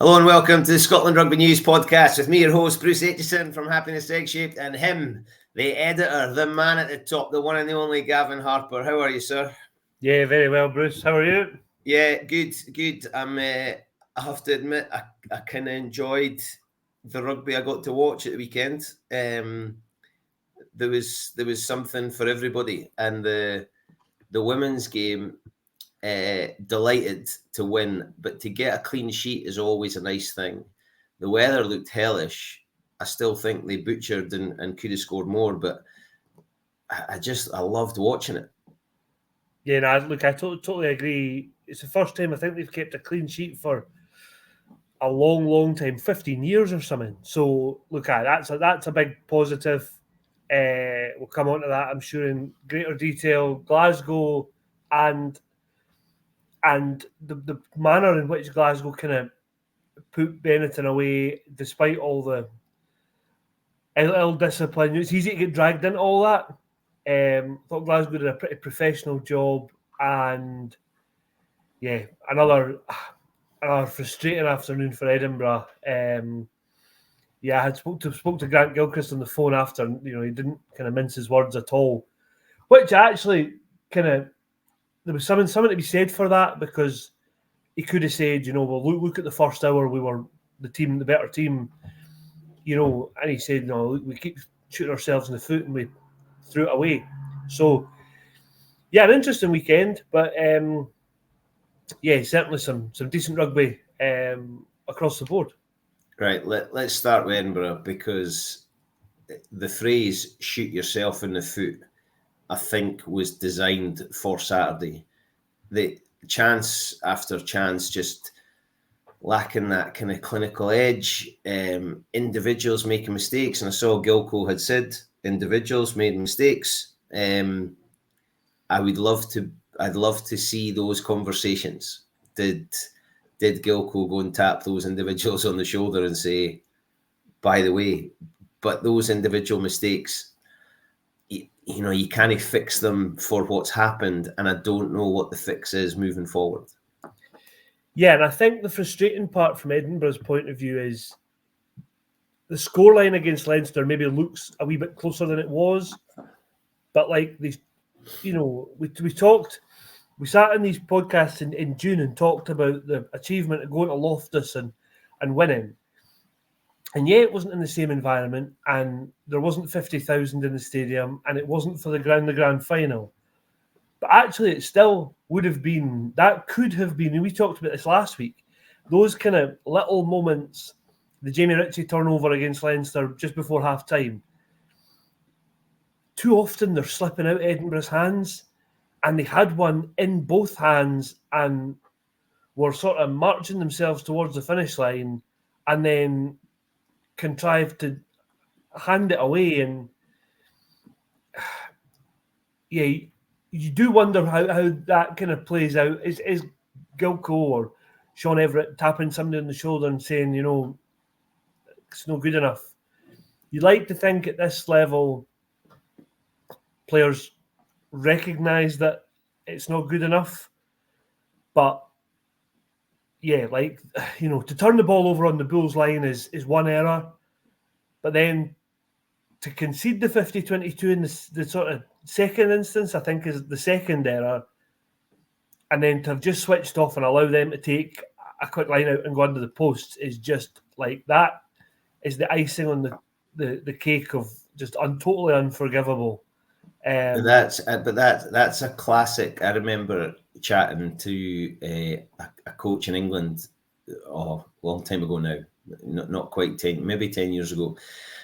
Hello and welcome to the Scotland Rugby News Podcast with me, your host, Bruce Aitchison from Happiness Egg-Shaped, and him, the editor, the man at the top, the one and the only Gavin Harper. How are you, sir? Yeah, very well, Bruce. How are you? Yeah, good. I have to admit, I kind of enjoyed the rugby I got to watch at the weekend. There was something for everybody, and the women's game. Delighted to win, but to get a clean sheet is always a nice thing. The weather looked hellish. I still think they butchered and could have scored more, but I loved watching it. Yeah, no, look, I totally agree. It's the first time I think they've kept a clean sheet for a long time, 15 years or something. So, look, that's a big positive. We'll come on to that, I'm sure, in greater detail. Glasgow and the manner in which Glasgow kind of put Benetton away, despite all the ill discipline. It's easy to get dragged into all that. Thought Glasgow did a pretty professional job, and yeah, another frustrating afternoon for Edinburgh. I had spoke to Grant Gilchrist on the phone after. He didn't kind of mince his words at all, which actually kind of there was something to be said for that, because he could have said, well, look at the first hour, we were the better team, and he said, no, we keep shooting ourselves in the foot and we threw it away. So, yeah, an interesting weekend, but certainly some decent rugby across the board. Right, let's start with Edinburgh, because the phrase "shoot yourself in the foot" I think was designed for Saturday. The chance after chance, just lacking that kind of clinical edge. Individuals making mistakes, and I saw Gilco had said individuals made mistakes. I'd love to see those conversations. Did Gilco go and tap those individuals on the shoulder and say, by the way, but those individual mistakes, you can't fix them for what's happened, and I don't know what the fix is moving forward. Yeah, and I think the frustrating part from Edinburgh's point of view is the scoreline against Leinster maybe looks a wee bit closer than it was, but like we sat in these podcasts in June and talked about the achievement of going to Loftus and winning. And yeah, it wasn't in the same environment, and there wasn't 50,000 in the stadium, and it wasn't for the grand final. But actually, it still would have been, that could have been, and we talked about this last week, those kind of little moments, the Jamie Ritchie turnover against Leinster just before half-time, too often they're slipping out of Edinburgh's hands, and they had one in both hands and were sort of marching themselves towards the finish line, and then contrived to hand it away. And yeah, you do wonder how that kind of plays out. Is Gilco or Sean Everett tapping somebody on the shoulder and saying, it's no good enough? You like to think at this level, players recognise that it's not good enough. But yeah, to turn the ball over on the Bulls line is one error. But then to concede the 50-22 in the sort of second instance, I think, is the second error. And then to have just switched off and allow them to take a quick line out and go under the posts is just like, that is the icing on the cake of just totally unforgivable. That's a classic. I remember chatting to a coach in England a long time ago now, not quite 10, maybe 10 years ago,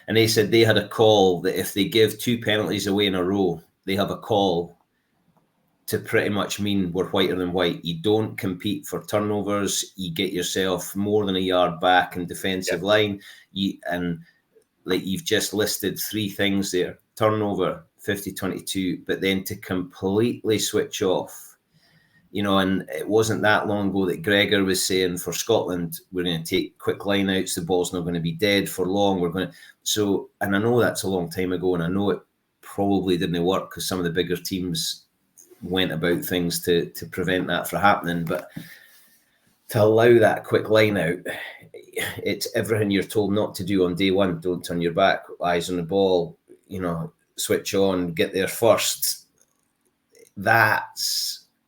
and they said they had a call that if they give 2 penalties away in a row, they have a call to pretty much mean we're whiter than white. You don't compete for turnovers. You get yourself more than a yard back in defensive line. You've just listed 3 things there: turnover, 50-22, but then to completely switch off. And it wasn't that long ago that Gregor was saying, for Scotland, we're going to take quick line outs, the ball's not going to be dead for long. And I know that's a long time ago, and I know it probably didn't work because some of the bigger teams went about things to prevent that from happening. But to allow that quick line out, it's everything you're told not to do on day one. Don't turn your back, eyes on the ball, switch on, get there first. That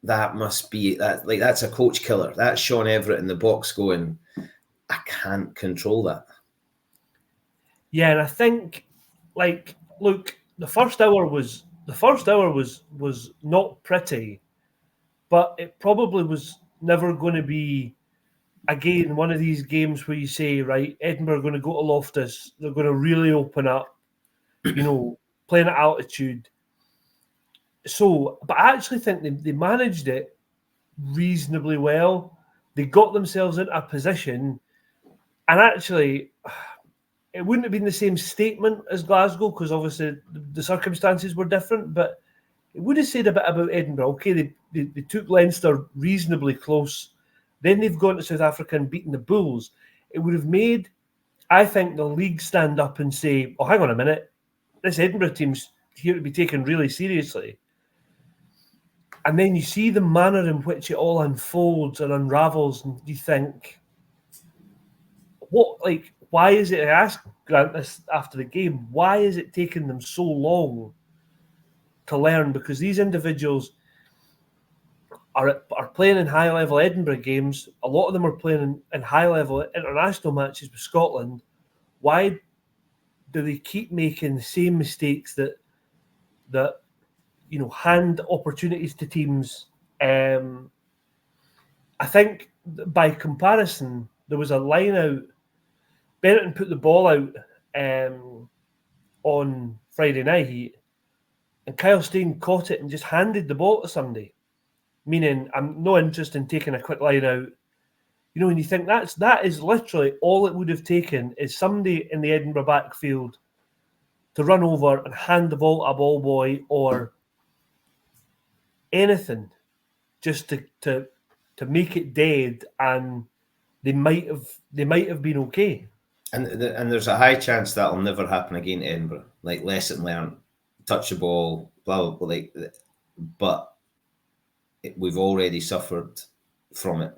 must be that. Like, that's a coach killer. That's Sean Everett in the box going, I can't control that. Yeah, and I think, look, the first hour was not pretty, but it probably was never going to be, again, one of these games where you say, right, Edinburgh are going to go to Loftus, they're going to really open up, playing at altitude. So, but I actually think they managed it reasonably well. They got themselves into a position, and actually, it wouldn't have been the same statement as Glasgow because obviously the circumstances were different, but it would have said a bit about Edinburgh. Okay, they took Leinster reasonably close. Then they've gone to South Africa and beaten the Bulls. It would have made, I think, the league stand up and say, oh, hang on a minute, this Edinburgh team's here to be taken really seriously. And then you see the manner in which it all unfolds and unravels, and you think, why is it? I asked Grant this after the game, why is it taking them so long to learn? Because these individuals are playing in high-level Edinburgh games. A lot of them are playing in high-level international matches with Scotland. Why do they keep making the same mistakes that hand opportunities to teams? I think by comparison, there was a line out. Benetton put the ball out on Friday night, and Kyle Stein caught it and just handed the ball to somebody, meaning I'm no interest in taking a quick line out. When you think that is literally all it would have taken is somebody in the Edinburgh backfield to run over and hand the ball to a ball boy or anything, just to make it dead, and they might have been okay. And there's a high chance that'll never happen again in Edinburgh. Like, lesson learned, touch the ball, blah blah blah. But we've already suffered from it.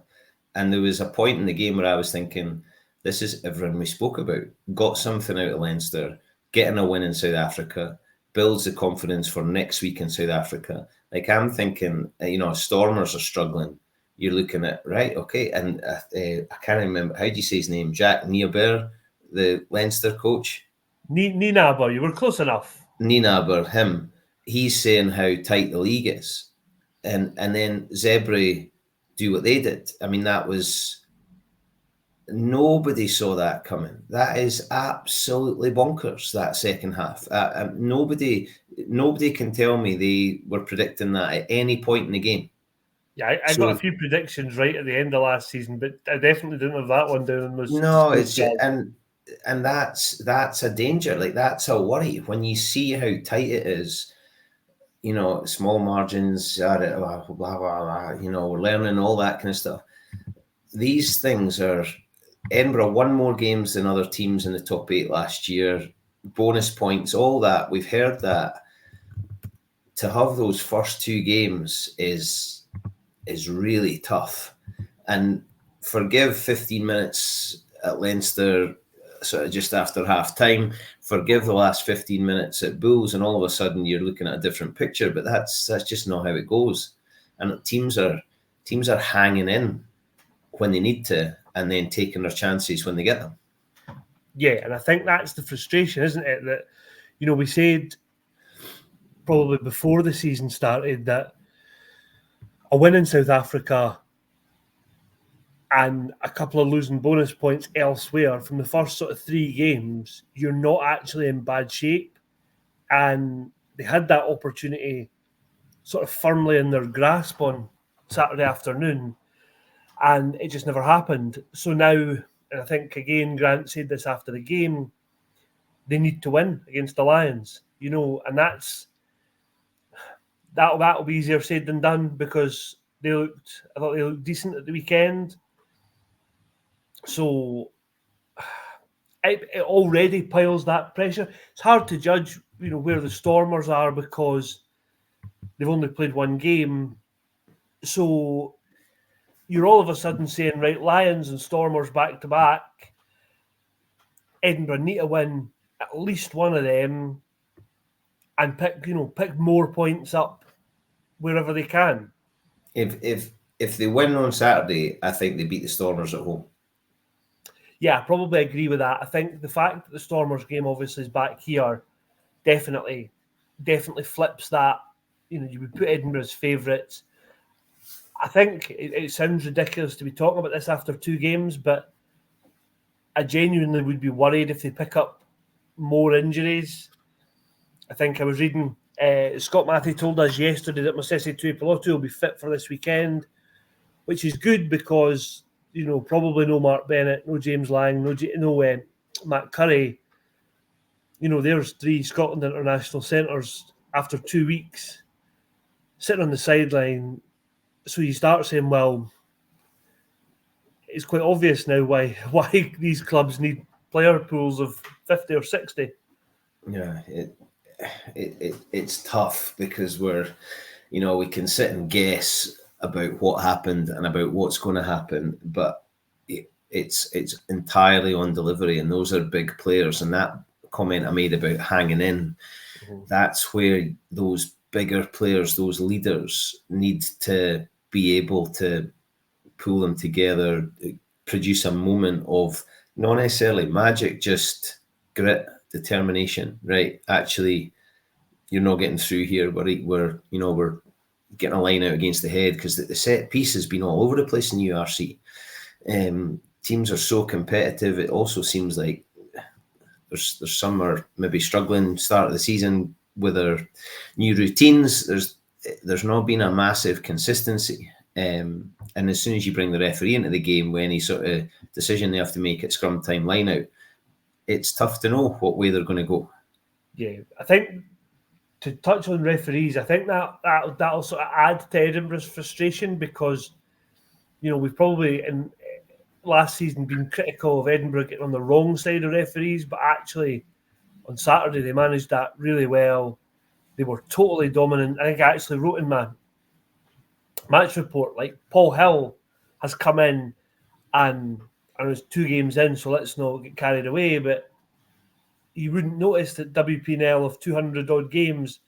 And there was a point in the game where I was thinking, this is everything we spoke about. Got something out of Leinster, getting a win in South Africa, builds the confidence for next week in South Africa. Like, I'm thinking, Stormers are struggling. You're looking at, right, okay, and I can't remember, how do you say his name? Jack Nienaber, the Leinster coach? Nienaber, you were close enough. Nienaber, him, he's saying how tight the league is. And then Zebre do what they did. I mean, that was, nobody saw that coming. That is absolutely bonkers, that second half. Nobody can tell me they were predicting that at any point in the game. Yeah, I got a few predictions right at the end of last season, but I definitely didn't have that one down. No, it's just, and that's a danger. Like, that's a worry when you see how tight it is. Small margins, blah, blah, blah, we're learning all that kind of stuff. These things are, Edinburgh won more games than other teams in the top 8 last year, bonus points, all that. We've heard that. To have those first 2 games is really tough. And forgive 15 minutes at Leinster, sort of just after half time, forgive the last 15 minutes at Bulls, and all of a sudden you're looking at a different picture. But that's just not how it goes. And teams are hanging in when they need to, and then taking their chances when they get them. Yeah, and I think that's the frustration, isn't it? That, we said probably before the season started that a win in South Africa and a couple of losing bonus points elsewhere from the first sort of 3 games, you're not actually in bad shape. And they had that opportunity sort of firmly in their grasp on Saturday afternoon, and it just never happened. So now, and I think, again, Grant said this after the game, they need to win against the Lions, and that'll be easier said than done, because I thought they looked decent at the weekend. So it already piles that pressure. It's hard to judge, where the Stormers are, because they've only played 1 game. So you're all of a sudden saying, right, Lions and Stormers back to back. Edinburgh need to win at least one of them and pick more points up wherever they can. If they win on Saturday, I think they beat the Stormers at home. Yeah, I probably agree with that. I think the fact that the Stormers game obviously is back here definitely flips that. You would put Edinburgh as favourites. I think it sounds ridiculous to be talking about this after 2 games, but I genuinely would be worried if they pick up more injuries. I think I was reading Scott Matthew told us yesterday that Mosese Tuipulotu will be fit for this weekend, which is good because probably no Mark Bennett, no James Lang, no Matt Curry. There's 3 Scotland international centres after 2 weeks sitting on the sideline. So you start saying, well, it's quite obvious now why these clubs need player pools of 50 or 60. Yeah, it's tough because we can sit and guess about what happened and about what's going to happen, but it's entirely on delivery, and those are big players. And that comment I made about hanging in, that's where those bigger players, those leaders, need to be able to pull them together, produce a moment of not necessarily magic, just grit, determination. Right? Actually, you're not getting through here. We're getting a line out against the head, because the set piece has been all over the place in URC. Teams are so competitive. It also seems like there's some are maybe struggling start of the season with their new routines. There's not been a massive consistency. And as soon as you bring the referee into the game with any sort of decision they have to make at scrum time line out, it's tough to know what way they're going to go. Yeah, I think to touch on referees, I think that'll sort of add to Edinburgh's frustration, because we've probably in last season been critical of Edinburgh getting on the wrong side of referees, but actually on Saturday they managed that really well. They were totally dominant. I think I actually wrote in my match report, like, Paul Hill has come in and it was 2 games in, so let's not get carried away, but you wouldn't notice that WPNL of 200 odd games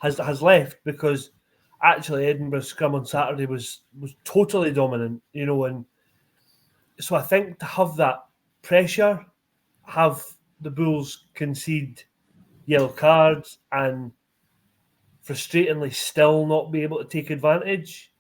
has left, because actually Edinburgh's scrum on Saturday was totally dominant, and so I think to have that pressure, have the Bulls concede yellow cards and frustratingly still not be able to take advantage.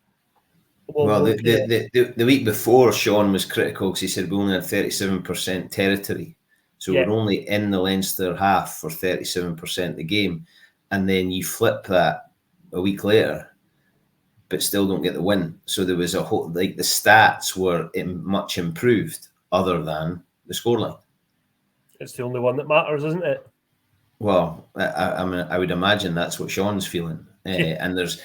Well, the week before, Sean was critical because he said we only had 37% territory. So we're only in the Leinster half for 37% of the game. And then you flip that a week later, but still don't get the win. So there was a whole, the stats were much improved other than the scoreline. It's the only one that matters, isn't it? Well, I would imagine that's what Sean's feeling. And there's,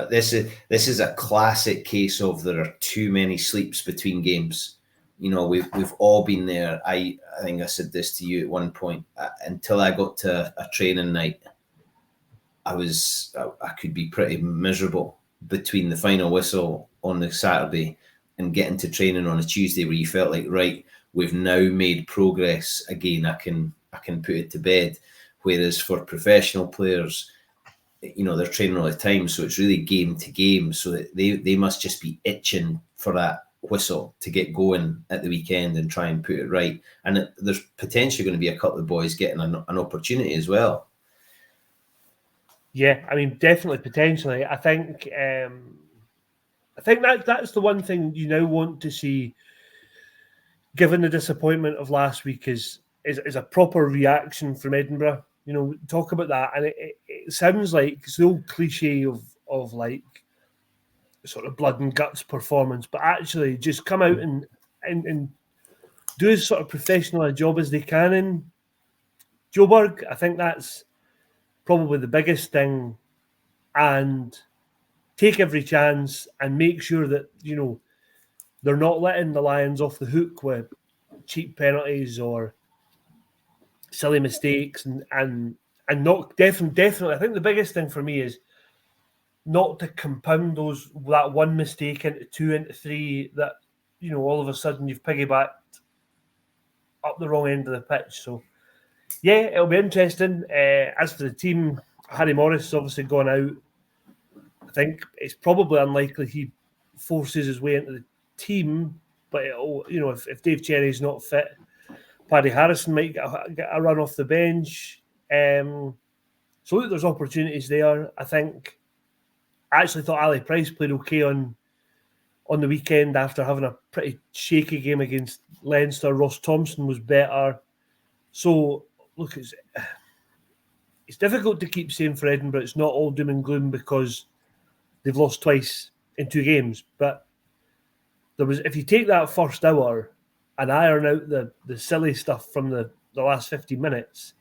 this is a classic case of there are too many sleeps between games. We've all been there. I think I said this to you at one point. Until I got to a training night, I could be pretty miserable between the final whistle on the Saturday and getting to training on a Tuesday, where you felt like, right, we've now made progress again. I can put it to bed. Whereas for professional players, they're training all the time, so it's really game to game. So that they must just be itching for that whistle to get going at the weekend and try and put it right. And there's potentially going to be a couple of boys getting an opportunity as well. Yeah, I mean, definitely, potentially. I think that's the one thing you now want to see, given the disappointment of last week, is a proper reaction from Edinburgh. Talk about that, and it sounds like it's the old cliche of like sort of blood and guts performance, but actually just come out and do as sort of professional a job as they can in Joburg. I think that's probably the biggest thing, and take every chance and make sure that they're not letting the Lions off the hook with cheap penalties or silly mistakes, and not definitely. I think the biggest thing for me is not to compound that one mistake into 2, into 3, that, you know, all of a sudden you've piggybacked up the wrong end of the pitch. So, yeah, it'll be interesting. As for the team, Harry Morris has obviously gone out. I think it's probably unlikely he forces his way into the team, but it'll, you know, if Dave Cherry's not fit, Paddy Harrison might get a run off the bench. So look, there's opportunities there. I actually thought Ali Price played okay on the weekend after having a pretty shaky game against Leinster. Ross Thompson was better. So look, it's difficult to keep saying for Edinburgh it's not all doom and gloom because they've lost twice in 2 games. But if you take that first hour and iron out the silly stuff from the last 50 minutes,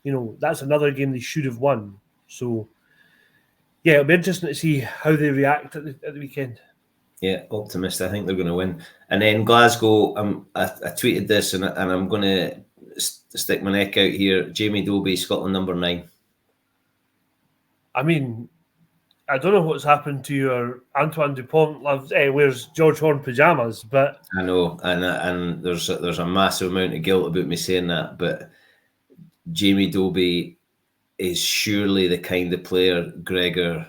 you know, that's another game they should have won. So, yeah, it'll be interesting to see how they react at the weekend. Yeah, optimistic. I think they're going to win. And then Glasgow, I tweeted this and I'm going to stick my neck out here. Jamie Dobie, Scotland number 9. I mean, I don't know what's happened to your Antoine Dupont wears George Horn pyjamas, but I know, and there's a massive amount of guilt about me saying that, but Jamie Dobie is surely the kind of player Gregor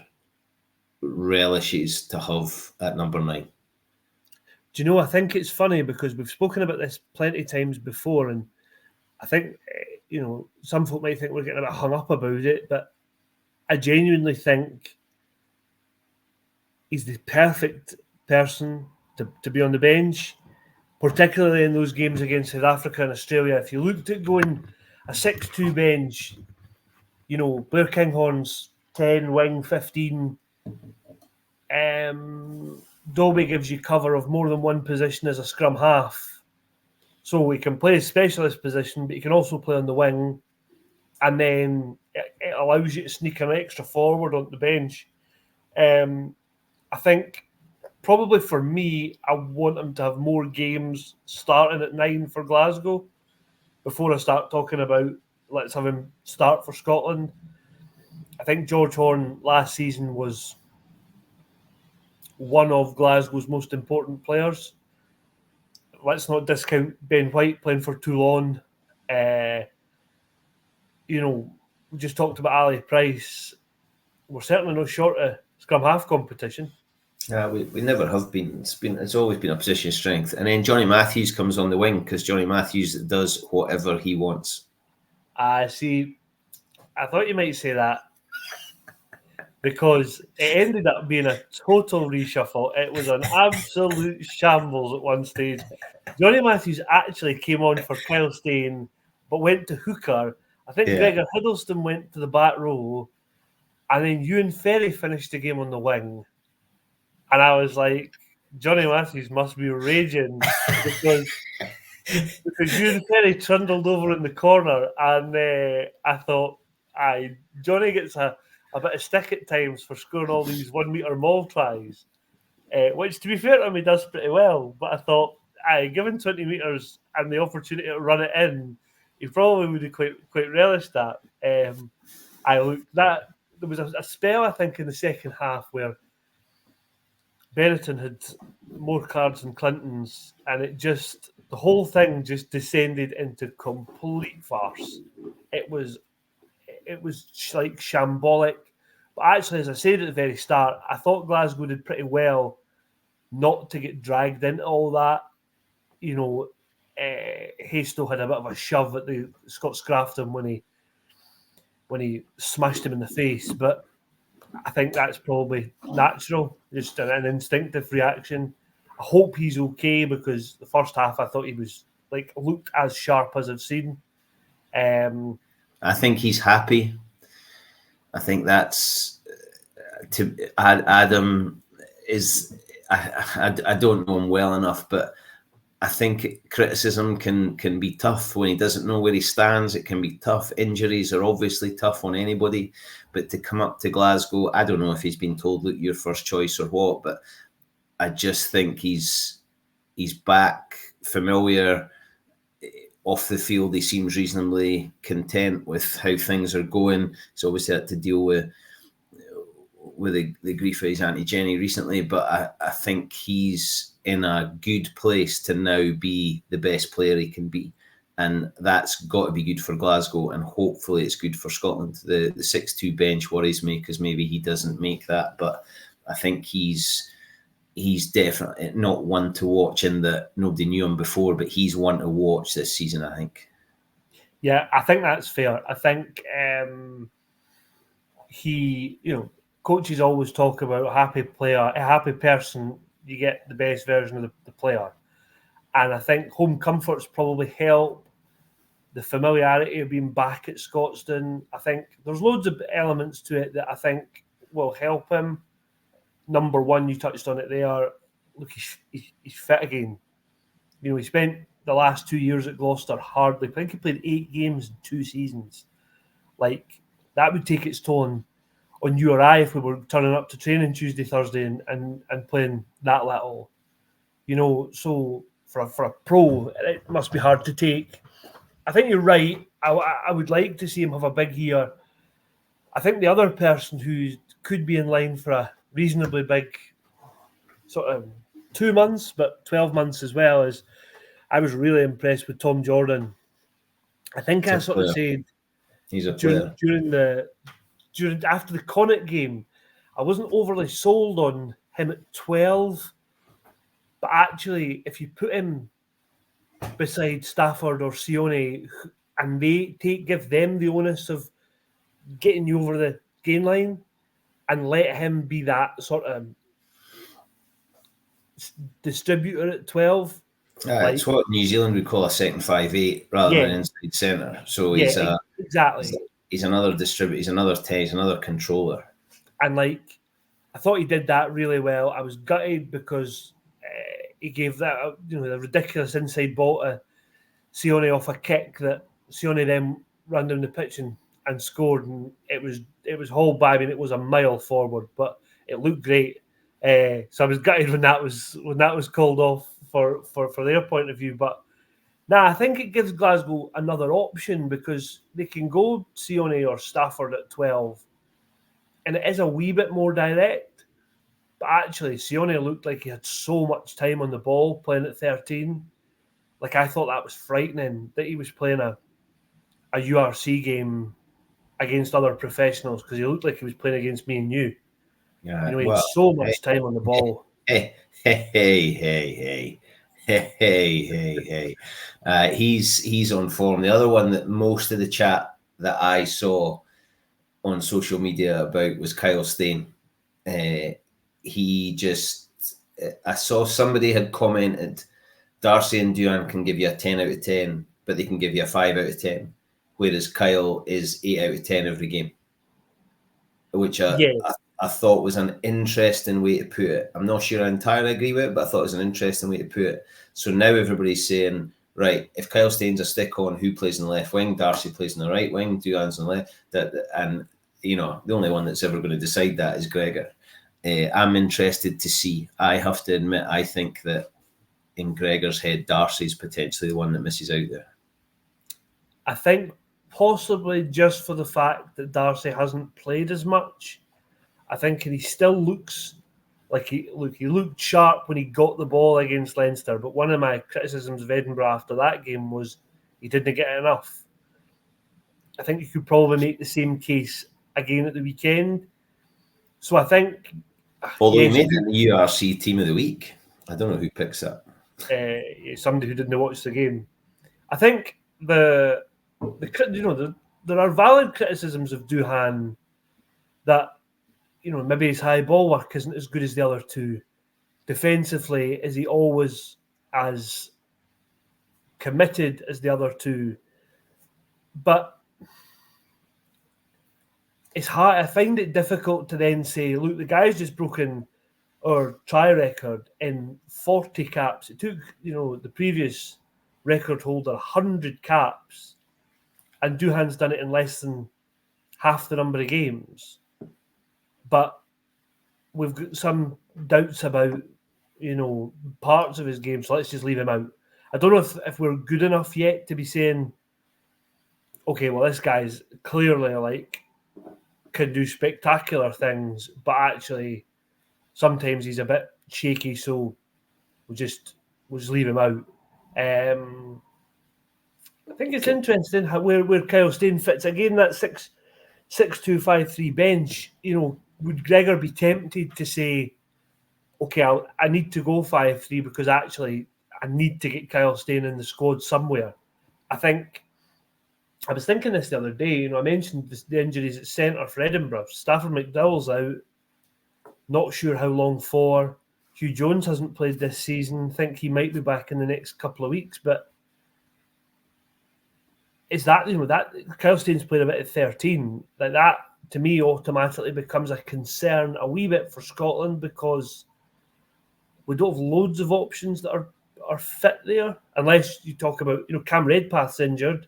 relishes to have at number 9. Do you know, I think it's funny because we've spoken about this plenty of times before, and I think, you know, some folk might think we're getting a bit hung up about it, but I genuinely think he's the perfect person to be on the bench, particularly in those games against South Africa and Australia. If you looked at going a 6-2 bench, you know, Blair Kinghorn's 10, Wing 15, Dobie gives you cover of more than one position as a scrum half. So he can play a specialist position, but he can also play on the wing. And then it allows you to sneak an extra forward on the bench. I think probably for me, I want him to have more games starting at 9 for Glasgow before I start talking about let's have him start for Scotland. I think George Horn last season was one of Glasgow's most important players. Let's not discount Ben White playing for Toulon. You know, we just talked about Ali Price. We're certainly not short of scrum half competition. We never have been. It's always been a position of strength. And then Johnny Matthews comes on the wing because Johnny Matthews does whatever he wants. I see. I thought you might say that because it ended up being a total reshuffle. It was an absolute shambles at one stage. Johnny Matthews actually came on for Kyle Steyn, but went to hooker. I think Gregor Hiddleston went to the back row, and then Ewan Ferry finished the game on the wing. And I was like, Johnny Matthews must be raging because Ewan Ferry trundled over in the corner, and I thought, Johnny gets a bit of stick at times for scoring all these 1 metre maul tries, which, to be fair to him, he does pretty well. But I thought, given 20 metres and the opportunity to run it in, he probably would have quite relished that. There was a spell, I think, in the second half where Benetton had more cards than Clinton's, and the whole thing just descended into complete farce. It was like shambolic. But actually, as I said at the very start, I thought Glasgow did pretty well not to get dragged into all that. You know, Hasto had a bit of a shove at the Scott Scrafton when he smashed him in the face, but I think that's probably natural, just an instinctive reaction. I hope he's okay because the first half I thought he was looked as sharp as I've seen. I think he's happy. I think that's to Adam is. I don't know him well enough, but I think criticism can be tough when he doesn't know where he stands. It can be tough. Injuries are obviously tough on anybody, but to come up to Glasgow, I don't know if he's been told, look, your first choice or what, but I just think he's back, familiar. Off the field, he seems reasonably content with how things are going. He's obviously had to deal with with the grief of his Auntie Jenny recently, but I think he's in a good place to now be the best player he can be. And that's got to be good for Glasgow, and hopefully it's good for Scotland. The 6-2 bench worries me because maybe he doesn't make that, but I think he's definitely not one to watch in that nobody knew him before, but he's one to watch this season, I think. Yeah, I think that's fair. I think coaches always talk about a happy player, a happy person, you get the best version of the player. And I think home comforts probably help. The familiarity of being back at Scotstoun. I think there's loads of elements to it that I think will help him. Number one, you touched on it there. Look, he's fit again. He spent the last 2 years at Gloucester hardly. I think he played 8 games in 2 seasons. Like, that would take its toll on you or I if we were turning up to training Tuesday, Thursday and playing that little. So for a pro, it must be hard to take. I think you're right. I would like to see him have a big year. I think the other person who could be in line for a reasonably big sort of 2 months, but 12 months as well, is I was really impressed with Tom Jordan. I think I sort of said he's a player. During after the Connacht game, I wasn't overly sold on him at 12, but actually, if you put him beside Stafford or Sione, and they give them the onus of getting you over the gain line, and let him be that sort of distributor at 12. It's what New Zealand would call a second 5'8" rather than inside centre. So exactly. He's another distributor. He's another 10. He's another controller. And I thought he did that really well. I was gutted because he gave that the ridiculous inside ball to Sione off a kick that Sione then ran down the pitch and scored, and it was hauled by. I mean, it was a mile forward, but it looked great. So I was gutted when that was called off for their point of view. But I think it gives Glasgow another option because they can go Sione or Stafford at 12, and it is a wee bit more direct. But actually, Sione looked like he had so much time on the ball playing at 13. Like, I thought that was frightening that he was playing a URC game against other professionals because he looked like he was playing against me and you. Yeah, he had so much time on the ball. Hey. He's on form. The other one that most of the chat that I saw on social media about was Kyle Steyn. I saw somebody had commented, Darcy and Duhan can give you a 10 out of 10, but they can give you a 5 out of 10, whereas Kyle is 8 out of 10 every game, which I thought was an interesting way to put it. I'm not sure I entirely agree with it, but I thought it was an interesting way to put it. So now everybody's saying, right, if Kyle Steyn's a stick on, who plays in the left wing? Darcy plays in the right wing, Duhan's on the left. And the only one that's ever going to decide that is Gregor. I'm interested to see. I have to admit, I think that in Gregor's head, Darcy's potentially the one that misses out there. I think possibly just for the fact that Darcy hasn't played as much. I think he still looks like he looked sharp when he got the ball against Leinster. But one of my criticisms of Edinburgh after that game was he didn't get enough. I think you could probably make the same case again at the weekend. So I think... Although he made it the URC Team of the Week. I don't know who picks that. Somebody who didn't watch the game. I think there are valid criticisms of Duhan that maybe his high ball work isn't as good as the other two. Defensively, is he always as committed as the other two? But it's hard. I find it difficult to then say, look, the guy's just broken our try record in 40 caps. It took, the previous record holder 100 caps, and Duhan's done it in less than half the number of games. But we've got some doubts about, parts of his game, so let's just leave him out. I don't know if we're good enough yet to be saying, okay, well, this guy's clearly can do spectacular things, but actually sometimes he's a bit shaky, so we'll just leave him out. I think it's interesting how where Kyle Steyn fits again. That 6-2-5-3 bench. Would Gregor be tempted to say, "Okay, I need to go 5-3 because actually I need to get Kyle Steyn in the squad somewhere"? I think I was thinking this the other day. I mentioned the injuries at centre for Edinburgh. Stafford McDowell's out. Not sure how long for. Hugh Jones hasn't played this season. Think he might be back in the next couple of weeks. But is that, that Kyle Steyn's played a bit at 13. Like that, to me, automatically becomes a concern a wee bit for Scotland because we don't have loads of options that are fit there. Unless you talk about, Cam Redpath's injured.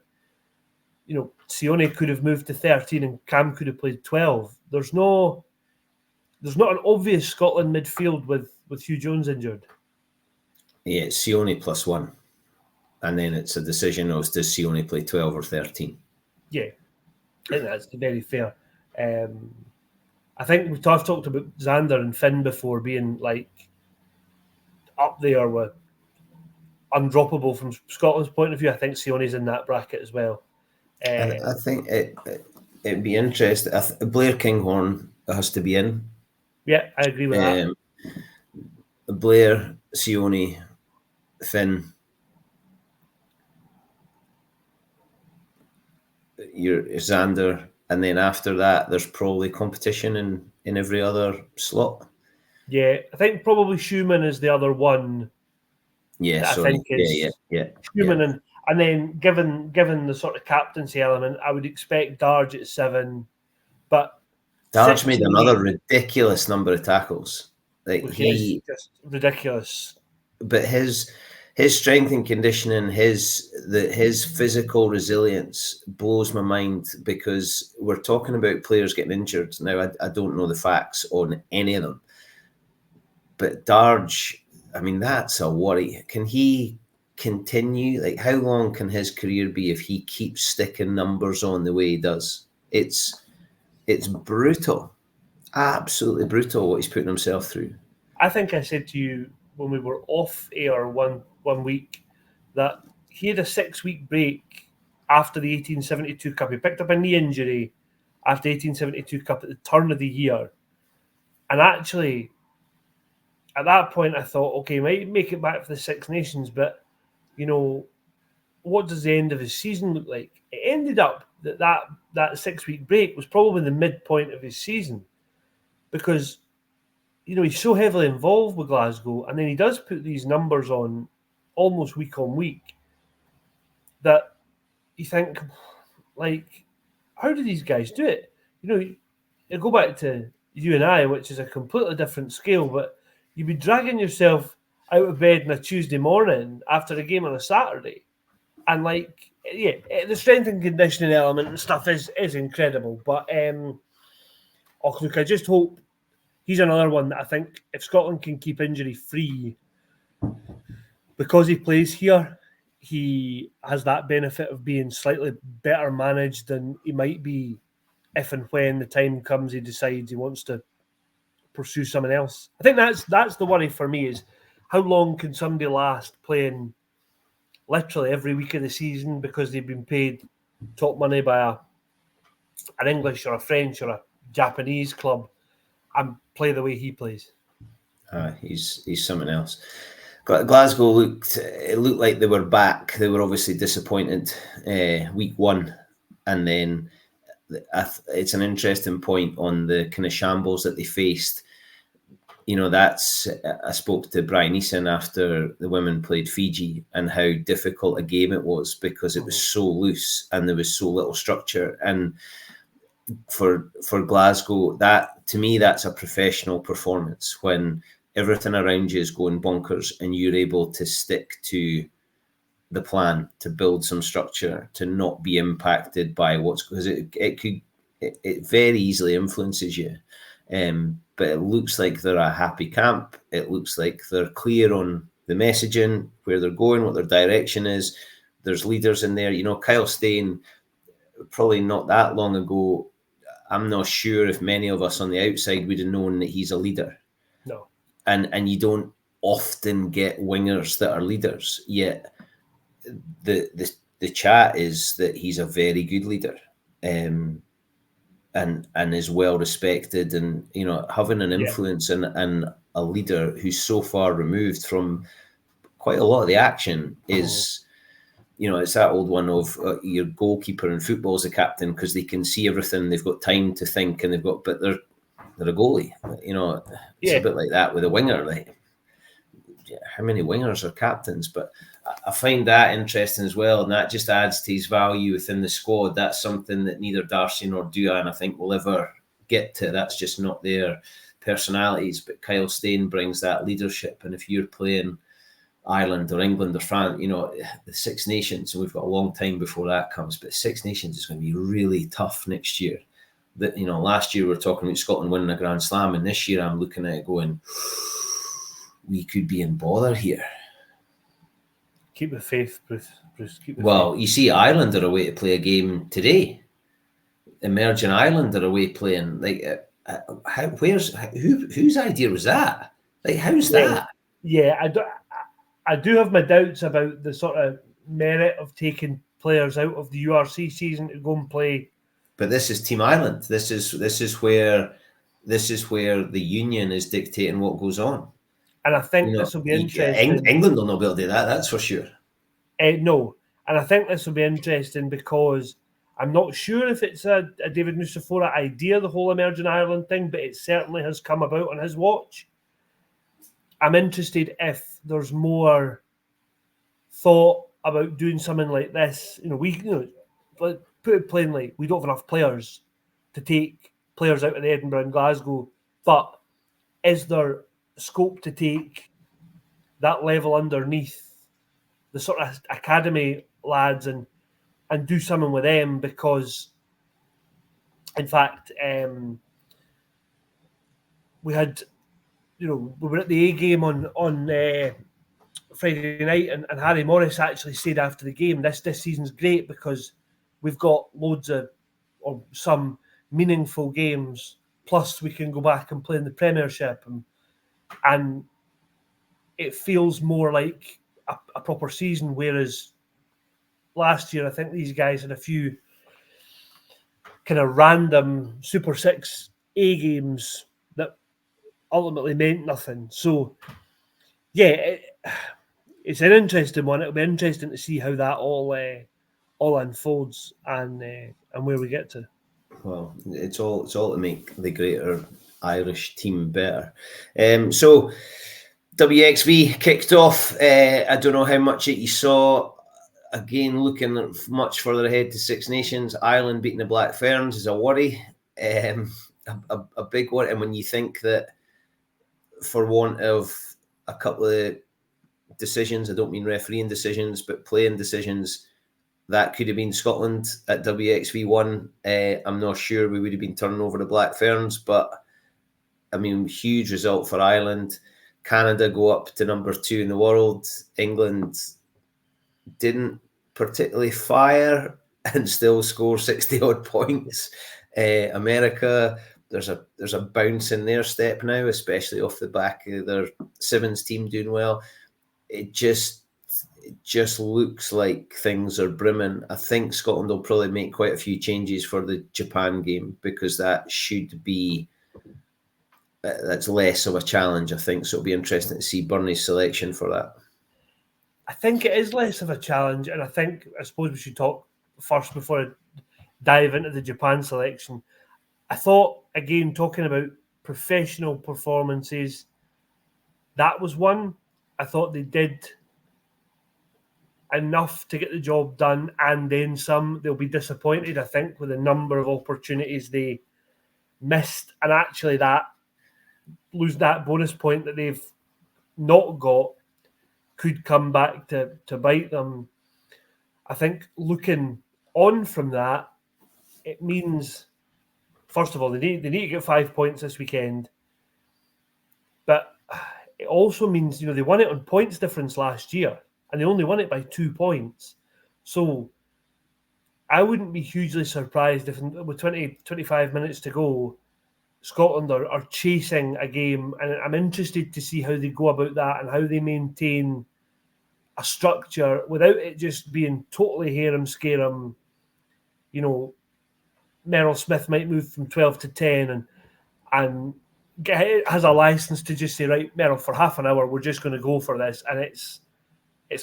Sione could have moved to 13 and Cam could have played 12. There's not an obvious Scotland midfield with Hugh Jones injured. Yeah, it's Sione plus 1. And then it's a decision of does Sione play 12 or 13? Yeah, I think that's very fair. I think I've talked about Xander and Finn before being like up there with undroppable from Scotland's point of view. I think Sione's in that bracket as well. And I think it'd be interesting. Blair Kinghorn has to be in. Yeah, I agree with that. Blair, Sione, Finn. Your Xander, and then after that, there's probably competition in every other slot. Yeah, I think probably Schumann is the other one. Yeah, I think is Schumann, and then given the sort of captaincy element, I would expect Darge at 7. But Darge made another ridiculous number of tackles. Like he just ridiculous. But his strength and conditioning, his physical resilience blows my mind because we're talking about players getting injured. Now, I don't know the facts on any of them. But Darge, I mean, that's a worry. Can he continue? Like, how long can his career be if he keeps sticking numbers on the way he does? It's brutal. Absolutely brutal what he's putting himself through. I think I said to you when we were off air one week that he had a 6-week break after the 1872 Cup. He picked up a knee injury after the 1872 Cup at the turn of the year. And actually, at that point, I thought, okay, might make it back for the Six Nations, but, what does the end of his season look like? It ended up that 6-week break was probably the midpoint of his season because, he's so heavily involved with Glasgow, and then he does put these numbers on almost week on week that you think, like, how do these guys do it? You go back to you and I, which is a completely different scale, but you'd be dragging yourself out of bed on a Tuesday morning after a game on a Saturday. And, like, yeah, the strength and conditioning element and stuff is incredible. But, look, I just hope he's another one that I think if Scotland can keep injury free, because he plays here, he has that benefit of being slightly better managed than he might be if and when the time comes he decides he wants to pursue someone else. I think that's the worry for me is how long can somebody last playing literally every week of the season because they've been paid top money by an English or a French or a Japanese club and play the way he plays. He's something else. Glasgow looked like they were back. They were obviously disappointed week 1, and then it's an interesting point on the kind of shambles that they faced. I spoke to Brian Eason after the women played Fiji and how difficult a game it was because it was so loose and there was so little structure. And for Glasgow, that to me, that's a professional performance when everything around you is going bonkers and you're able to stick to the plan, to build some structure, to not be impacted by because it very easily influences you. But it looks like they're a happy camp. It looks like they're clear on the messaging, where they're going, what their direction is. There's leaders in there. Kyle Steyn, probably not that long ago, I'm not sure if many of us on the outside would have known that he's a leader. No. And you don't often get wingers that are leaders, yet the chat is that he's a very good leader, and is well respected, and having an influence and a leader who's so far removed from quite a lot of the action is, it's that old one of your goalkeeper in football is the captain because they can see everything, they've got time to think, and but they're a goalie. It's a bit like that with a winger. Like, how many wingers are captains? But I find that interesting as well, and that just adds to his value within the squad. That's something that neither Darcy nor Duan, I think, will ever get to. That's just not their personalities. But Kyle Steyn brings that leadership, and if you're playing Ireland or England or France, the Six Nations, and we've got a long time before that comes, but Six Nations is going to be really tough next year. That last year we were talking about Scotland winning a Grand Slam, and this year I'm looking at it going, we could be in bother here. Keep the faith, Bruce. Keep the faith. You see, Ireland are away to play a game today. Emerging Ireland are away playing. Like, whose idea was that? Like, how's that? Yeah, I do have my doubts about the sort of merit of taking players out of the URC season to go and play. But this is Team Ireland. This is where the union is dictating what goes on. And I think this will be interesting. England will not be able to do that, that's for sure. No. And I think this will be interesting because I'm not sure if it's a David Nucifora idea, the whole Emerging Ireland thing, but it certainly has come about on his watch. I'm interested if there's more thought about doing something like this. But put it plainly, we don't have enough players to take players out of the Edinburgh and Glasgow, but is there scope to take that level underneath the sort of academy lads and do something with them? Because in fact we had we were at the A game on Friday night, and Harry Morris actually said after the game, this season's great because we've got loads of or some meaningful games, plus we can go back and play in the Premiership, and it feels more like a proper season, whereas last year I think these guys had a few kind of random Super 6 A games that ultimately meant nothing. So yeah, it's an interesting one. It'll be interesting to see how that all unfolds and where we get to. Well, it's all to make the greater Irish team better. So WXV kicked off. I don't know how much you saw. Again, looking much further ahead to Six Nations, Ireland beating the Black Ferns is a worry, a big one. And when you think that, for want of a couple of decisions, I don't mean refereeing decisions, but playing decisions, that could have been Scotland at WXV1. I'm not sure we would have been turning over the Black Ferns, but I mean, huge result for Ireland. Canada go up to number 2 in the world. England didn't particularly fire and still score 60 odd points. America, there's a bounce in their step now, especially off the back of their Sevens team doing well. It just looks like things are brimming. I think Scotland will probably make quite a few changes for the Japan game because that should be that's less of a challenge, I think. So it'll be interesting to see Bernie's selection for that. I think it is less of a challenge, and I suppose we should talk first before I dive into the Japan selection. I thought, again, talking about professional performances, that was one. I thought they did enough to get the job done, and then some. They'll be disappointed, I think, with the number of opportunities they missed, and actually lose that bonus point that they've not got could come back to bite them. I think looking on from that, it means, first of all, they need to get 5 points this weekend. But it also means, they won it on points difference last year, and they only won it by 2 points. So I wouldn't be hugely surprised if with 25 minutes to go, Scotland are chasing a game, and I'm interested to see how they go about that and how they maintain a structure without it just being totally harem-scarum. Meryl Smith might move from 12 to 10 and has a license to just say, right, Meryl, for half an hour, we're just going to go for this. And it's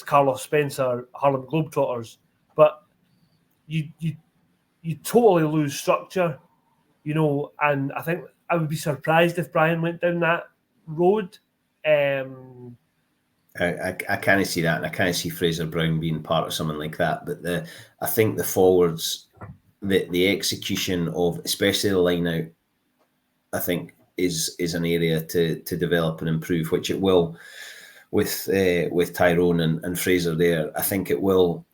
Carlos Spencer, Harlem Globetrotters. But you totally lose structure, and I think I would be surprised if Brian went down that road. I can't see that, and I can't see Fraser Brown being part of something like that. But I think the forwards, the execution of, especially the line out, I think is an area to develop and improve, which it will with Tyrone and Fraser there. I think it will.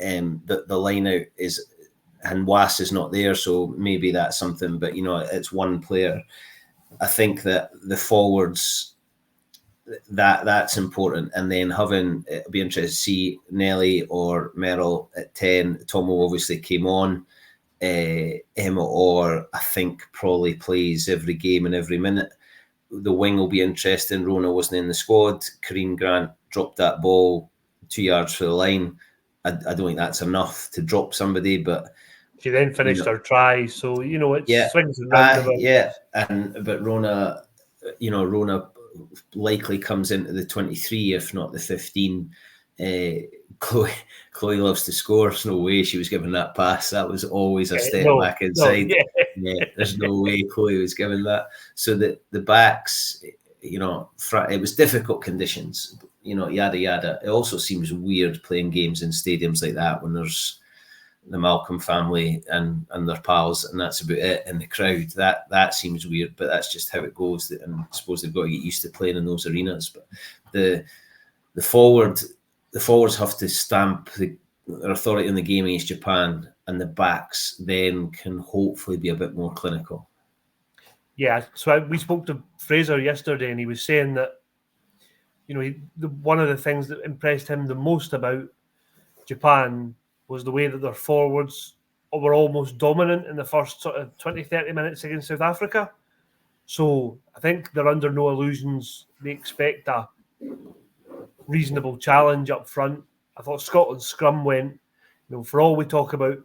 The line out is, and Was is not there, so maybe that's something. But it's one player. I think that the forwards, that's important, and then it'll be interesting to see Nelly or Merrill at 10. Tomo obviously came on. Emma Orr, I think, probably plays every game and every minute. The wing will be interesting. Rona wasn't in the squad. Kareen Grant dropped that ball 2 yards for the line. I don't think that's enough to drop somebody, but she then finished her try, so it swings and roundabouts. But Rona likely comes into the 23, if not the 15. Chloe loves to score. There's no way she was given that pass. That was always a step back inside. There's no way Chloe was given that. So the backs, it was difficult conditions, yada yada. It also seems weird playing games in stadiums like that when there's the Malcolm family and their pals, and that's about it. And the crowd, that seems weird, but that's just how it goes. And I suppose they've got to get used to playing in those arenas. But the forwards have to stamp their authority in the game against Japan, and the backs then can hopefully be a bit more clinical. Yeah, so we spoke to Fraser yesterday, and he was saying that one of the things that impressed him the most about Japan was the way that their forwards were almost dominant in the first sort of 20-30 minutes against South Africa. So I think they're under no illusions. They expect a reasonable challenge up front. I thought Scotland's scrum went, for all we talk about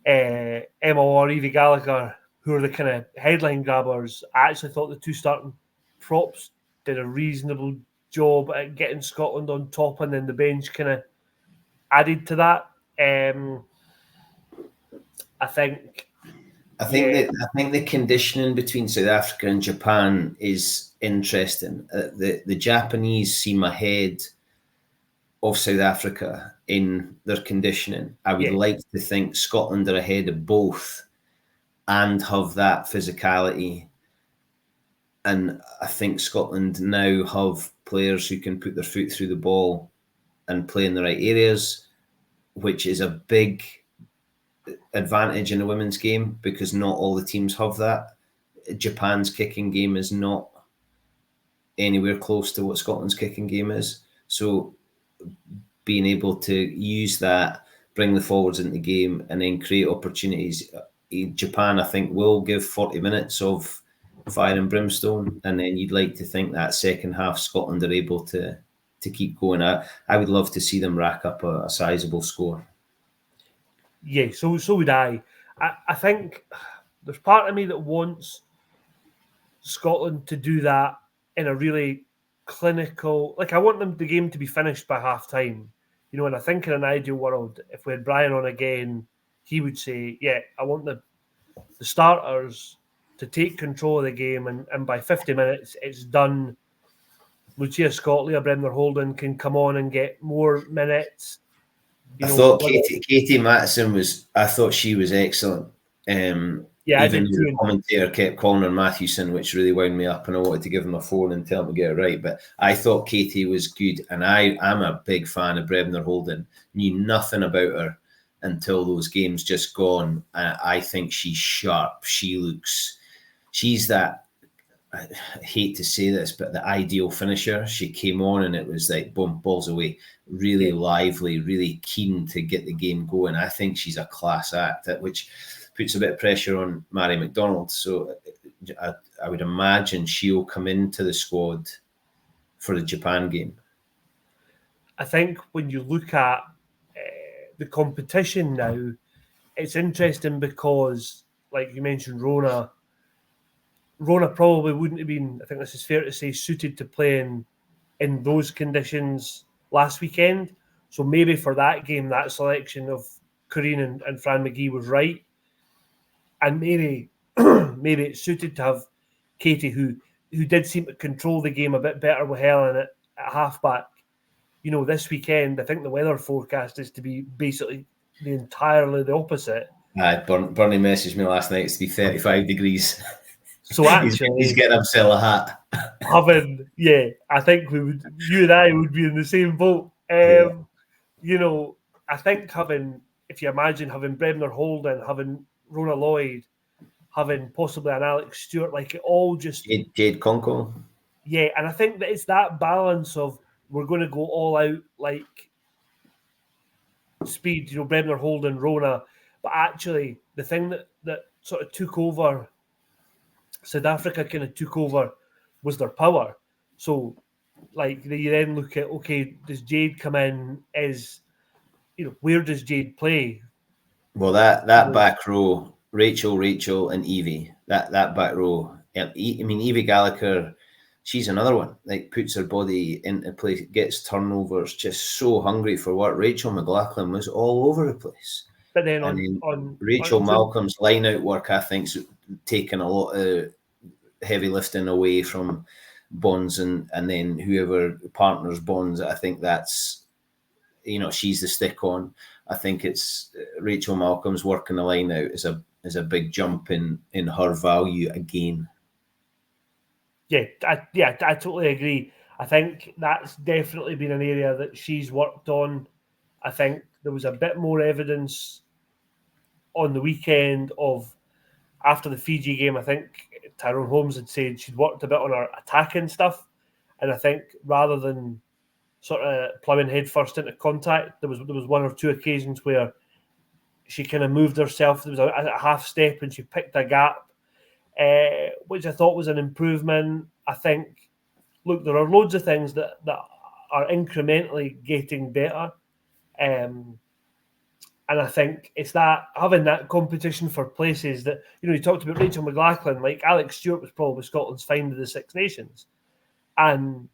Emma or Evie Gallagher, who are the kind of headline grabbers, I actually thought the two starting props did a reasonable job at getting Scotland on top, and then the bench kind of added to that. I think the conditioning between South Africa and Japan is interesting. The Japanese seem ahead of South Africa in their conditioning. I would like to think Scotland are ahead of both and have that physicality. And I think Scotland now have players who can put their foot through the ball and play in the right areas, which is a big advantage in the women's game because not all the teams have that. Japan's kicking game is not anywhere close to what Scotland's kicking game is. So being able to use that, bring the forwards into the game, and then create opportunities. Japan, I think, will give 40 minutes of fire and brimstone, and then you'd like to think that second half Scotland are able to keep going. I would love to see them rack up a sizable score. Yeah, so would I. I think there's part of me that wants Scotland to do that in a really clinical, I want the game to be finished by half time. And I think in an ideal world, if we had Brian on again, he would say, I want the starters to take control of the game, and by 50 minutes it's done. Lucia Scott, Leah Bremner-Holden can come on and get more minutes. I thought Katie Matheson I thought she was excellent. Even the commentator kept calling her Mathewson, which really wound me up, and I wanted to give him a phone and tell him to get it right. But I thought Katie was good, and I'm a big fan of Bremner-Holden. Knew nothing about her until those games just gone. I think she's sharp. She's that. I hate to say this, but the ideal finisher. She came on and it was like, boom, balls away. Really lively, really keen to get the game going. I think she's a class act, which puts a bit of pressure on Mary McDonald. So I would imagine she'll come into the squad for the Japan game. I think when you look at the competition now, it's interesting because, like you mentioned, Rona probably wouldn't have been, I think this is fair to say, suited to playing in those conditions last weekend. So maybe for that game, that selection of Corrine and Fran McGee was right. And maybe maybe it's suited to have Katie, who did seem to control the game a bit better with Helen at halfback. This weekend, I think the weather forecast is to be basically entirely the opposite. Bernie messaged me last night. It's to be 35 degrees. So actually, he's getting himself a hat. I think you and I would be in the same boat. I think if you imagine having Bremner Holden, having Rona Lloyd, having possibly an Alex Stewart, like it all just Jade Conco. Yeah, and I think that it's that balance of we're going to go all out like speed, Bremner Holden, Rona, but actually the thing that sort of took over South Africa took over was their power. So, like, you then look at, okay, does Jade come in? Where does Jade play? Well, that back row, Rachel, and Evie, that back row. I mean, Evie Gallagher, she's another one. Like, puts her body into place, gets turnovers, just so hungry for work. Rachel McLaughlin was all over the place. But then on Rachel Malcolm's line out work, I think's taken a lot of heavy lifting away from Bonds and then whoever partners Bonds. I think that's, she's the stick on. I think it's Rachel Malcolm's working the line out is a big jump in her value again. I totally agree. I think that's definitely been an area that she's worked on. I think there was a bit more evidence on the weekend of after the Fiji game. I think Tyrone Holmes had said she'd worked a bit on her attacking stuff, and I think rather than sort of ploughing headfirst into contact, there was one or two occasions where she kind of moved herself. There was a half step and she picked a gap, which I thought was an improvement. I think, look, there are loads of things that are incrementally getting better. And I think it's that having that competition for places that, you talked about Rachel McLaughlin, like Alex Stewart was probably Scotland's find of the Six Nations. And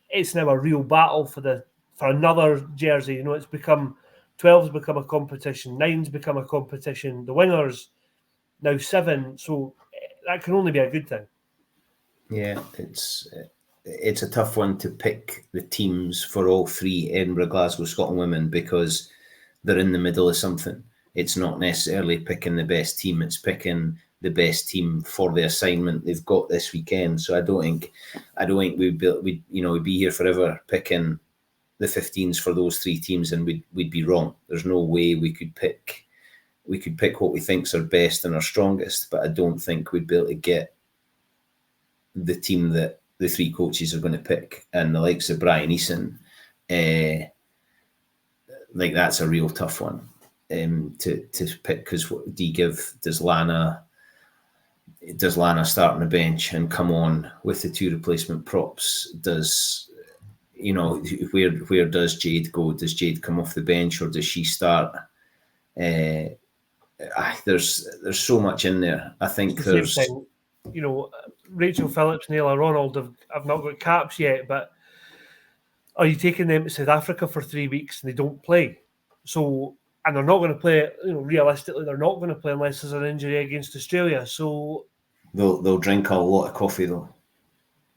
it's now a real battle for another jersey. It's become 12's become a competition, 9's become a competition, the wingers now 7. So that can only be a good thing. Yeah, it's a tough one to pick the teams for all three Edinburgh, Glasgow, Scotland women because they're in the middle of something. It's not necessarily picking the best team; it's picking the best team for the assignment they've got this weekend. So I don't think we'd be here forever picking the 15s for those three teams, and we'd be wrong. There's no way we could pick what we think's our best and our strongest, but I don't think we'd be able to get the team that the three coaches are going to pick, and the likes of Brian Eason, like that's a real tough one to pick, because what do you give? Does Lana start on the bench and come on with the two replacement props? Does where does Jade go? Does Jade come off the bench or does she start? There's so much in there. I think there's. Rachel Phillips, Naila Ronald have not got caps yet, but are you taking them to South Africa for 3 weeks and they don't play? So, and they're not going to play, realistically, they're not going to play unless there's an injury against Australia. So they'll drink a lot of coffee though.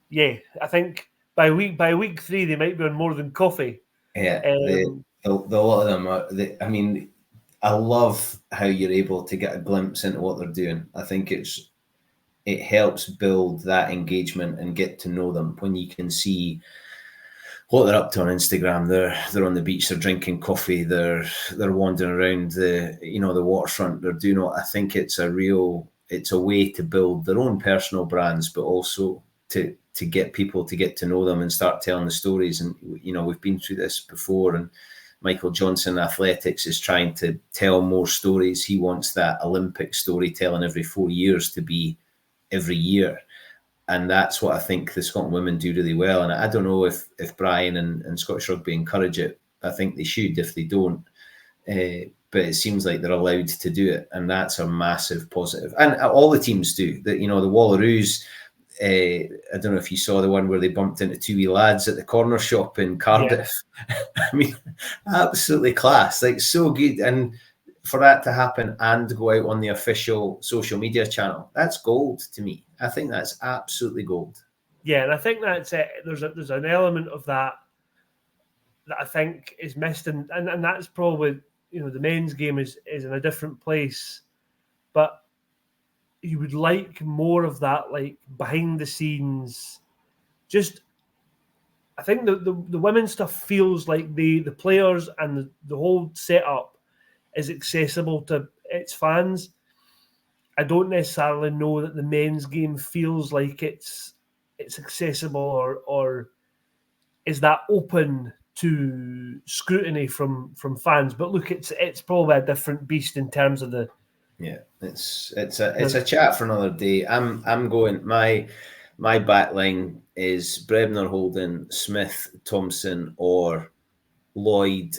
Yeah, I think by week 3 they might be on more than coffee. Yeah, the lot of them are. I love how you're able to get a glimpse into what they're doing. I think it helps build that engagement and get to know them when you can see what they're up to on Instagram. They're on the beach, they're drinking coffee, they're wandering around the waterfront, they're doing all. I think it's a real it's a way to build their own personal brands, but also to get people to get to know them and start telling the stories. And we've been through this before, and Michael Johnson Athletics is trying to tell more stories. He wants that Olympic storytelling every 4 years to be every year. And that's what I think the Scotland women do really well. And I don't know if Brian and Scottish Rugby encourage it. I think they should if they don't. But it seems like they're allowed to do it. And that's a massive positive. And all the teams do. The Wallaroos, I don't know if you saw the one where they bumped into two wee lads at the corner shop in Cardiff. Yeah. I mean, absolutely class, like so good. And for that to happen and go out on the official social media channel, that's gold to me. I think that's absolutely gold. Yeah, and I think that's it. There's an element of that I think is missed, and that's probably, the men's game is in a different place, but you would like more of that, like behind the scenes. Just, I think the women's stuff feels like the players and the whole setup is accessible to its fans. I don't necessarily know that the men's game feels like it's accessible or is that open to scrutiny from fans. But look, it's probably a different beast in terms of the. Yeah, it's a chat for another day. I'm going. My back line is Brebner, Holden, Smith, Thompson, or Lloyd,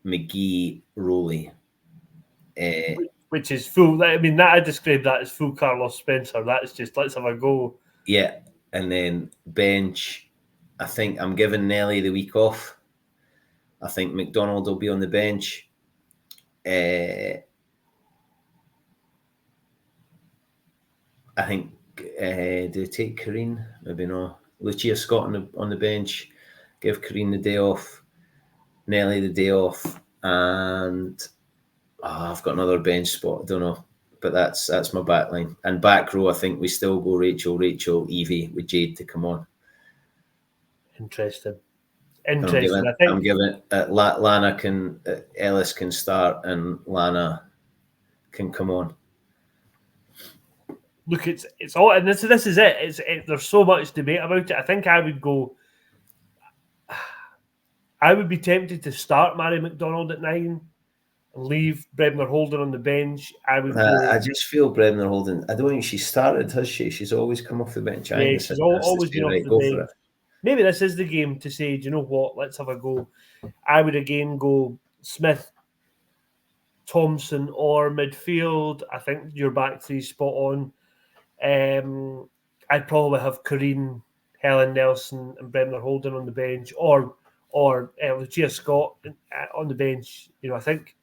McGee, Rowley. Which is full. I mean, that I describe that as full Carlos Spencer. That is just let's have a go. Yeah, and then bench. I think I'm giving Nelly the week off. I think McDonald will be on the bench. I think, do they take Karine? Maybe not. Lucia Scott on the bench. Give Karine the day off. Nelly the day off. And I've got another bench spot. I don't know. But that's my back line. And back row, I think we still go Rachel, Evie with Jade to come on. Interesting. I'm giving Lana Ellis can start and Lana can come on. Look, it's all, and this is it. There's so much debate about it. I think I would be tempted to start Mary McDonald at 9 and leave Brebner Holden on the bench. I just feel Brebner Holden. I don't think she started, has she? She's always come off the bench. Yeah, she's always been off the bench. Maybe this is the game to say, do you know what? Let's have a go. I would again go Smith, Thompson, or midfield. I think your back three spot on. I'd probably have Karine, Helen Nelson, and Brebner Holden on the bench, or Lucia Scott on the bench. I think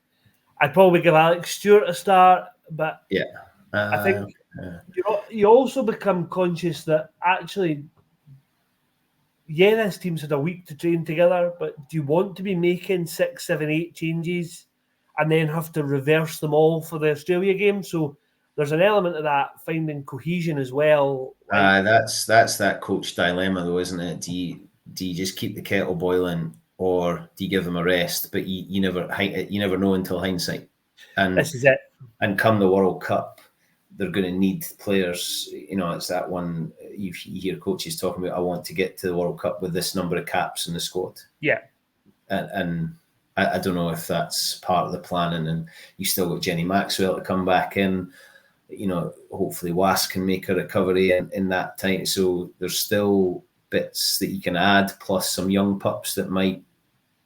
I'd probably give Alex Stewart a start, but yeah, I think you also become conscious that actually, this team's had a week to train together, but do you want to be making 6, 7, 8 changes and then have to reverse them all for the Australia game? So there's an element of that, finding cohesion as well. That's that coach dilemma, though, isn't it? Do you just keep the kettle boiling, or do you give them a rest? But you never know until hindsight. And this is it. And come the World Cup, they're going to need players. It's that one you hear coaches talking about. I want to get to the World Cup with this number of caps in the squad. Yeah, and I don't know if that's part of the planning. And you still got Jenny Maxwell to come back in. Hopefully Was can make a recovery in that time. So there's still bits that you can add, plus some young pups that might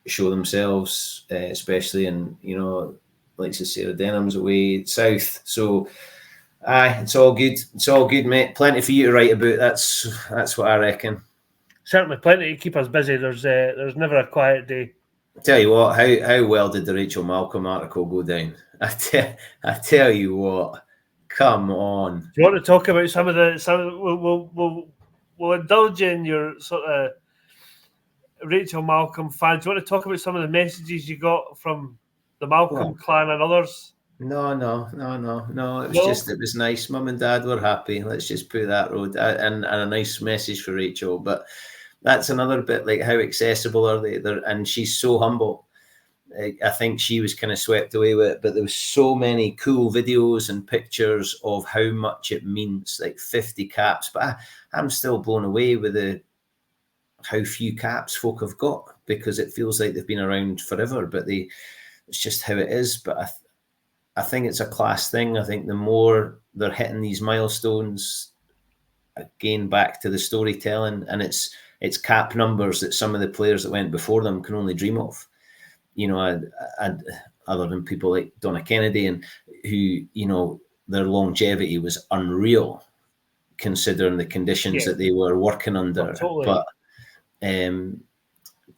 show themselves, especially in, like Sarah Denham's away south. So, it's all good. It's all good, mate. Plenty for you to write about. That's what I reckon. Certainly, plenty to keep us busy. There's never a quiet day. I tell you what, how well did the Rachel Malcolm article go down? I tell you what. Come on. Do you want to talk about some of we'll indulge in your sort of Rachel Malcolm fans. Do you want to talk about some of the messages you got from the Malcolm clan and others? No. It was nice. Mum and Dad were happy. Let's just put that road and a nice message for Rachel. But that's another bit, like, how accessible are they? And she's so humble. I think she was kind of swept away with it, but there was so many cool videos and pictures of how much it means, like 50 caps. But I'm still blown away with how few caps folk have got, because it feels like they've been around forever, but it's just how it is. But I think it's a class thing. I think the more they're hitting these milestones, again, back to the storytelling, and it's cap numbers that some of the players that went before them can only dream of. Other than people like Donna Kennedy, and who, their longevity was unreal considering the conditions that they were working under. Totally. But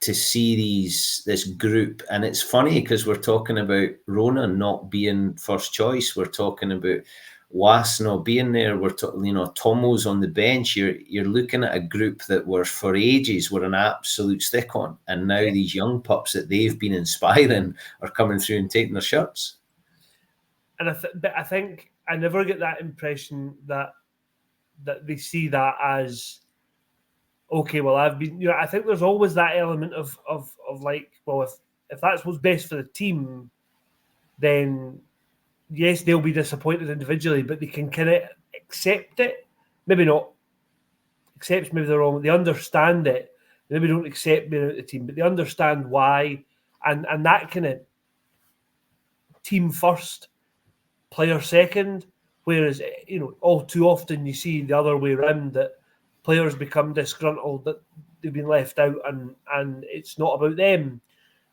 to see this group, and it's funny because we're talking about Rona not being first choice. We're talking about Was not being there. We're Tomo's on the bench. You're looking at a group that were for ages were an absolute stick on, and now these young pups that they've been inspiring are coming through and taking their shirts. And I think I never get that impression that they see that as, okay, well, I've been, I think there's always that element of like, well, if that's what's best for the team, then yes, they'll be disappointed individually, but they can kind of accept it. Maybe not accept, maybe they're wrong. They understand it. They maybe don't accept being out of the team, but they understand why. And that kind of team first, player second. Whereas, all too often you see the other way around, that players become disgruntled that they've been left out, and it's not about them.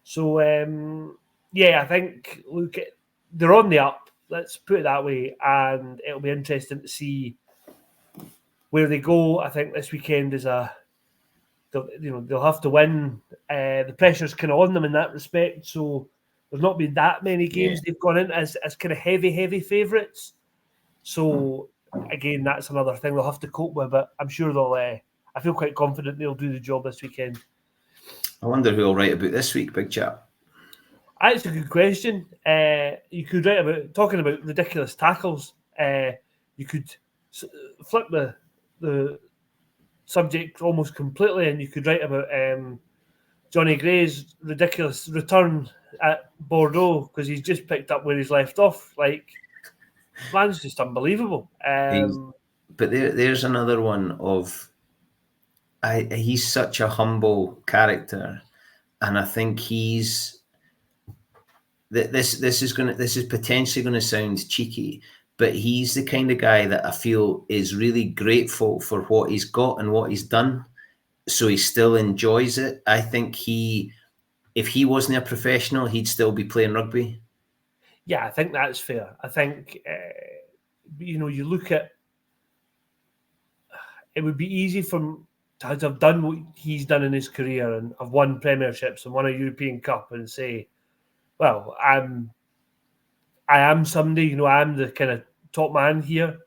So, I think, look, they're on the up. Let's put it that way, and it'll be interesting to see where they go. I think this weekend is they'll have to win. The pressure's kind of on them in that respect. So there's not been that many games they've gone in as kind of heavy favourites. So again, that's another thing they'll have to cope with. But I'm sure they'll. I feel quite confident they'll do the job this weekend. I wonder who will write about this week, big chap. That's a good question. You could write about talking about ridiculous tackles. You could flip the subject almost completely, and you could write about Johnny Gray's ridiculous return at Bordeaux, because he's just picked up where he's left off. Like, man's just unbelievable. But there's another one of he's such a humble character, and I think he's. This is potentially going to sound cheeky, but he's the kind of guy that I feel is really grateful for what he's got and what he's done, so he still enjoys it. I think if he wasn't a professional, he'd still be playing rugby. Yeah, I think that's fair. I think you look at it would be easy to have done what he's done in his career and have won premierships and won a European Cup and say, well, I am somebody, I'm the kind of top man here.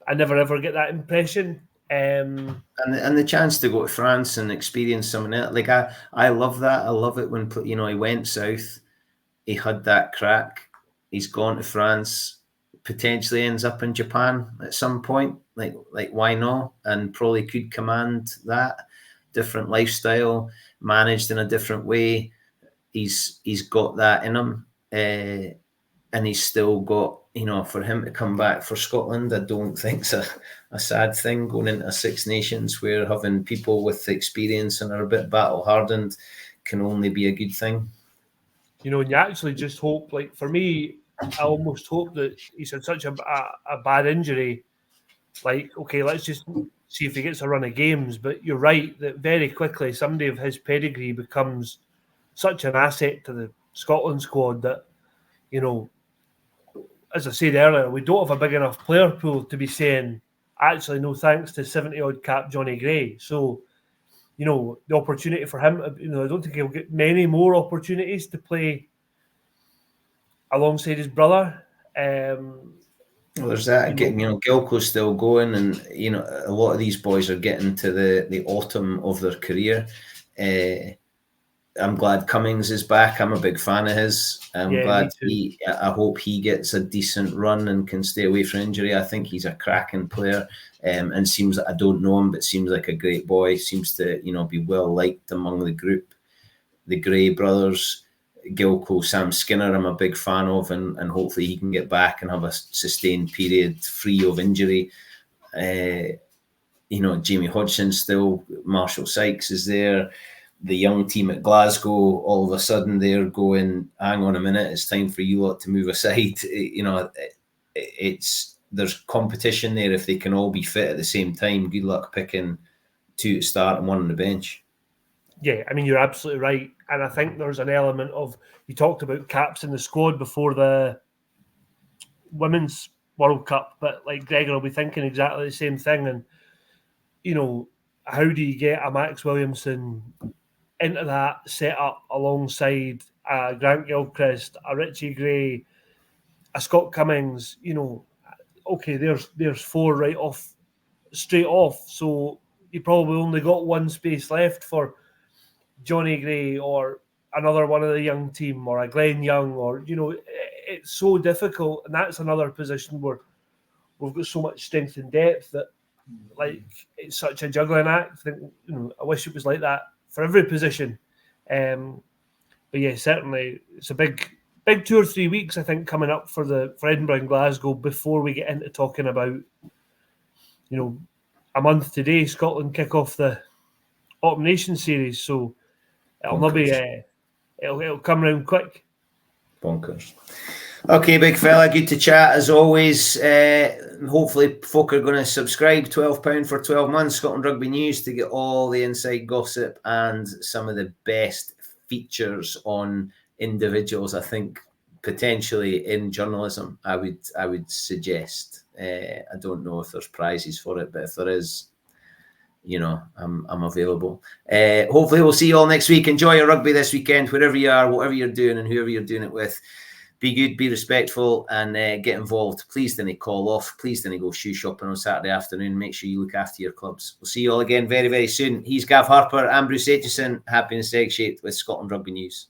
I never ever get that impression. And the chance to go to France and experience something else, like I love that. I love it when he went south, he had that crack. He's gone to France, potentially ends up in Japan at some point. Like why not? And probably could command that different lifestyle, managed in a different way. He's got that in him, and he's still got, for him to come back for Scotland, I don't think it's a sad thing going into a Six Nations where having people with experience and are a bit battle hardened can only be a good thing. And you actually just hope, like for me, I almost hope that he's had such a bad injury. Like, okay, let's just see if he gets a run of games. But you're right that very quickly somebody of his pedigree becomes such an asset to the Scotland squad that, as I said earlier, we don't have a big enough player pool to be saying, actually, no thanks to 70-odd cap Johnny Gray. So, the opportunity for him, I don't think he'll get many more opportunities to play alongside his brother. Well, there's that. Gilco's still going, and a lot of these boys are getting to the autumn of their career. I'm glad Cummings is back. I'm a big fan of his. I'm glad I hope he gets a decent run and can stay away from injury. I think he's a cracking player, and seems, I don't know him, but seems like a great boy. Seems to be well liked among the group. The Gray brothers, Gilco, Sam Skinner, I'm a big fan of, and hopefully he can get back and have a sustained period free of injury. Jamie Hodgson still, Marshall Sykes is there. The young team at Glasgow, all of a sudden they're going, hang on a minute, it's time for you lot to move aside. There's competition there if they can all be fit at the same time. Good luck picking 2 to start and 1 on the bench. Yeah, I mean, you're absolutely right. And I think there's an element of, you talked about caps in the squad before the Women's World Cup, but like Gregor will be thinking exactly the same thing. And, how do you get a Max Williamson into that setup alongside a Grant Gilchrist, a Richie Gray, a Scott Cummings? Okay, there's 4 straight off. So you probably only got one space left for Johnny Gray or another one of the young team, or a Glenn Young, or it's so difficult, and that's another position where we've got so much strength and depth that it's such a juggling act. I wish it was like that for every position. But yeah, certainly it's a big 2 or 3 weeks, I think, coming up for Edinburgh and Glasgow before we get into talking about, a month today, Scotland kick off the Autumn Nations series. So it'll not be it'll come round quick. Bonkers. Okay, big fella, good to chat as always. Hopefully folk are going to subscribe. £12 for 12 months, Scotland Rugby News, to get all the inside gossip and some of the best features on individuals, I think, potentially in journalism. I would suggest. I don't know if there's prizes for it, but if there is, I'm available. Hopefully we'll see you all next week. Enjoy your rugby this weekend, wherever you are, whatever you're doing, and whoever you're doing it with. Be good, be respectful, and get involved. Please don't call off. Please don't go shoe shopping on Saturday afternoon. Make sure you look after your clubs. We'll see you all again very, very soon. He's Gav Harper. I'm Bruce Aitchison. Happiness Egg Shaped with Scotland Rugby News.